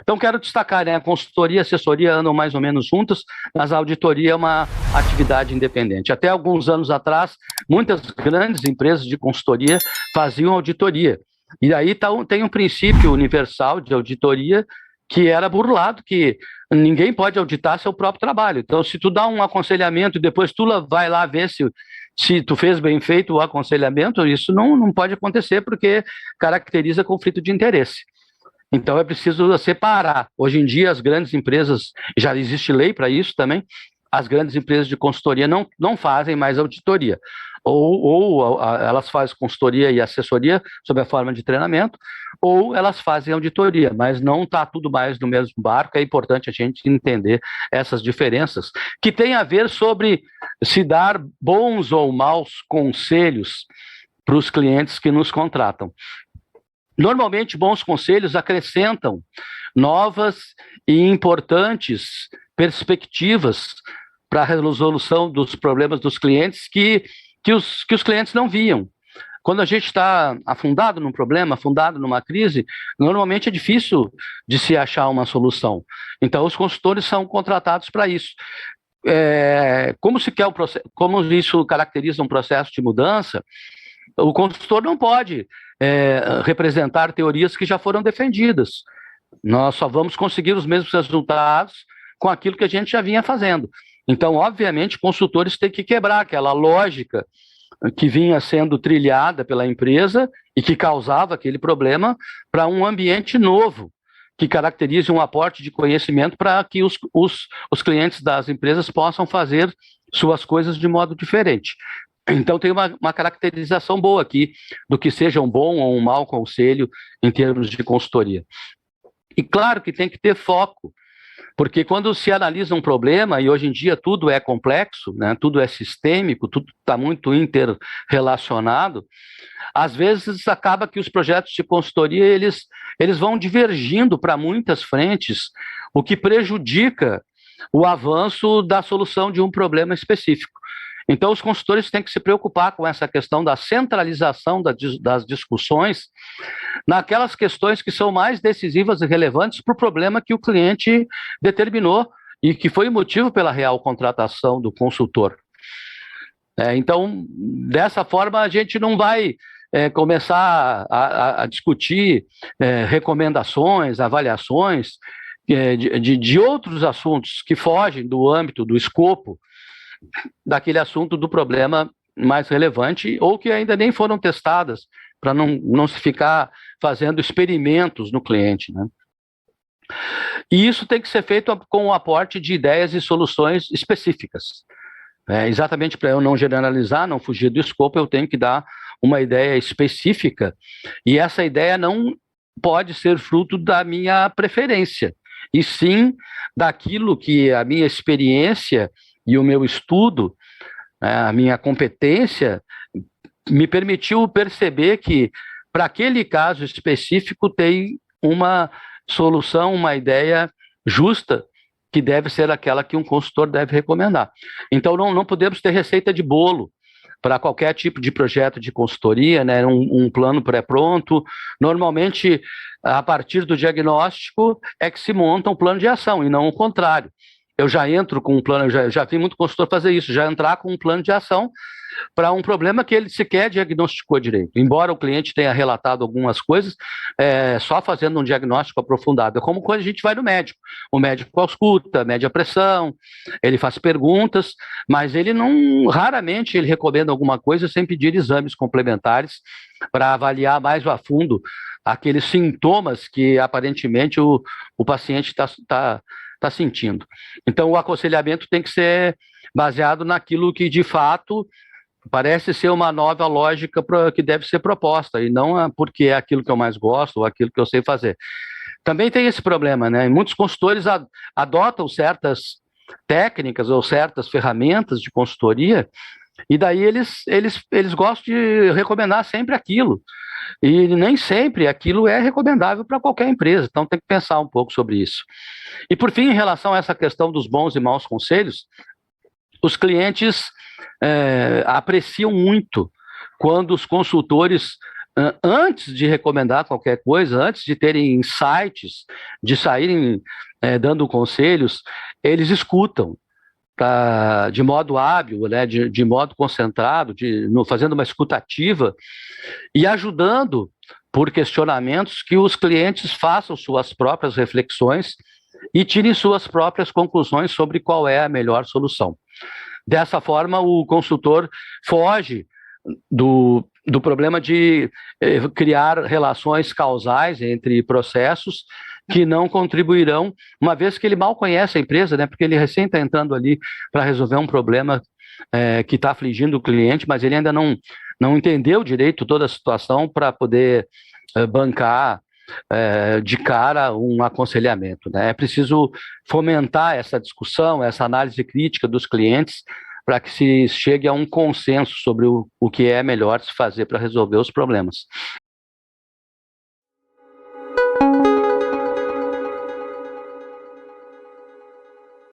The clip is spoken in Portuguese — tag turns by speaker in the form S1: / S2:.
S1: Então, quero destacar, né, a consultoria e a assessoria andam mais ou menos juntas, mas a auditoria é uma atividade independente. Até alguns anos atrás, muitas grandes empresas de consultoria faziam auditoria. E aí tem um princípio universal de auditoria que era burlado, que ninguém pode auditar seu próprio trabalho. Então, se tu dá um aconselhamento e depois tu vai lá ver se tu fez bem feito o aconselhamento, isso não pode acontecer, porque caracteriza conflito de interesse. Então, é preciso separar. Hoje em dia, as grandes empresas, já existe lei para isso também, as grandes empresas de consultoria não fazem mais auditoria. Ou elas fazem consultoria e assessoria sob a forma de treinamento, ou elas fazem auditoria, mas não está tudo mais no mesmo barco. É importante a gente entender essas diferenças, que tem a ver sobre se dar bons ou maus conselhos para os clientes que nos contratam. Normalmente, bons conselhos acrescentam novas e importantes perspectivas para a resolução dos problemas dos clientes que os clientes não viam. Quando a gente está afundado num problema, afundado numa crise, normalmente é difícil de se achar uma solução. Então, os consultores são contratados para isso. Como isso caracteriza um processo de mudança, o consultor não pode representar teorias que já foram defendidas. Nós só vamos conseguir os mesmos resultados com aquilo que a gente já vinha fazendo. Então, obviamente, consultores têm que quebrar aquela lógica que vinha sendo trilhada pela empresa e que causava aquele problema para um ambiente novo, que caracterize um aporte de conhecimento para que os clientes das empresas possam fazer suas coisas de modo diferente. Então, tem uma caracterização boa aqui do que seja um bom ou um mau conselho em termos de consultoria. E claro que tem que ter foco, porque quando se analisa um problema, e hoje em dia tudo é complexo, né, tudo é sistêmico, tudo está muito interrelacionado, às vezes acaba que os projetos de consultoria eles vão divergindo para muitas frentes, o que prejudica o avanço da solução de um problema específico. Então, os consultores têm que se preocupar com essa questão da centralização das discussões naquelas questões que são mais decisivas e relevantes para o problema que o cliente determinou e que foi o motivo pela real contratação do consultor. Então, dessa forma, a gente não vai começar a discutir recomendações, avaliações de outros assuntos que fogem do âmbito, do escopo daquele assunto, do problema mais relevante, ou que ainda nem foram testadas, para não se ficar fazendo experimentos no cliente, né? E isso tem que ser feito com o aporte de ideias e soluções específicas. Exatamente para eu não generalizar, não fugir do escopo, eu tenho que dar uma ideia específica, e essa ideia não pode ser fruto da minha preferência, e sim daquilo que a minha experiência e o meu estudo, a minha competência, me permitiu perceber que, para aquele caso específico, tem uma solução, uma ideia justa, que deve ser aquela que um consultor deve recomendar. Então, não podemos ter receita de bolo para qualquer tipo de projeto de consultoria, né? Um plano pré-pronto. Normalmente, a partir do diagnóstico, é que se monta um plano de ação, e não o contrário. Eu já entro com um plano, já vi muito consultor fazer isso, já entrar com um plano de ação para um problema que ele sequer diagnosticou direito. Embora o cliente tenha relatado algumas coisas, só fazendo um diagnóstico aprofundado. É como quando a gente vai no médico. O médico ausculta, mede a pressão, ele faz perguntas, mas ele raramente ele recomenda alguma coisa sem pedir exames complementares para avaliar mais a fundo aqueles sintomas que aparentemente o paciente está sentindo. Então, o aconselhamento tem que ser baseado naquilo que, de fato, parece ser uma nova lógica que deve ser proposta, e não porque é aquilo que eu mais gosto ou aquilo que eu sei fazer. Também tem esse problema, né? Muitos consultores adotam certas técnicas ou certas ferramentas de consultoria, e daí eles gostam de recomendar sempre aquilo. E nem sempre aquilo é recomendável para qualquer empresa, então tem que pensar um pouco sobre isso. E por fim, em relação a essa questão dos bons e maus conselhos, os clientes apreciam muito quando os consultores antes de recomendar qualquer coisa, antes de terem insights, de saírem dando conselhos, eles escutam. De modo hábil, né, de modo concentrado, fazendo uma escuta ativa e ajudando por questionamentos que os clientes façam suas próprias reflexões e tirem suas próprias conclusões sobre qual é a melhor solução. Dessa forma, o consultor foge do problema de criar relações causais entre processos que não contribuirão, uma vez que ele mal conhece a empresa, né? Porque ele recém está entrando ali para resolver um problema que está afligindo o cliente, mas ele ainda não entendeu direito toda a situação para poder bancar de cara um aconselhamento, né? É preciso fomentar essa discussão, essa análise crítica dos clientes, para que se chegue a um consenso sobre o que é melhor se fazer para resolver os problemas.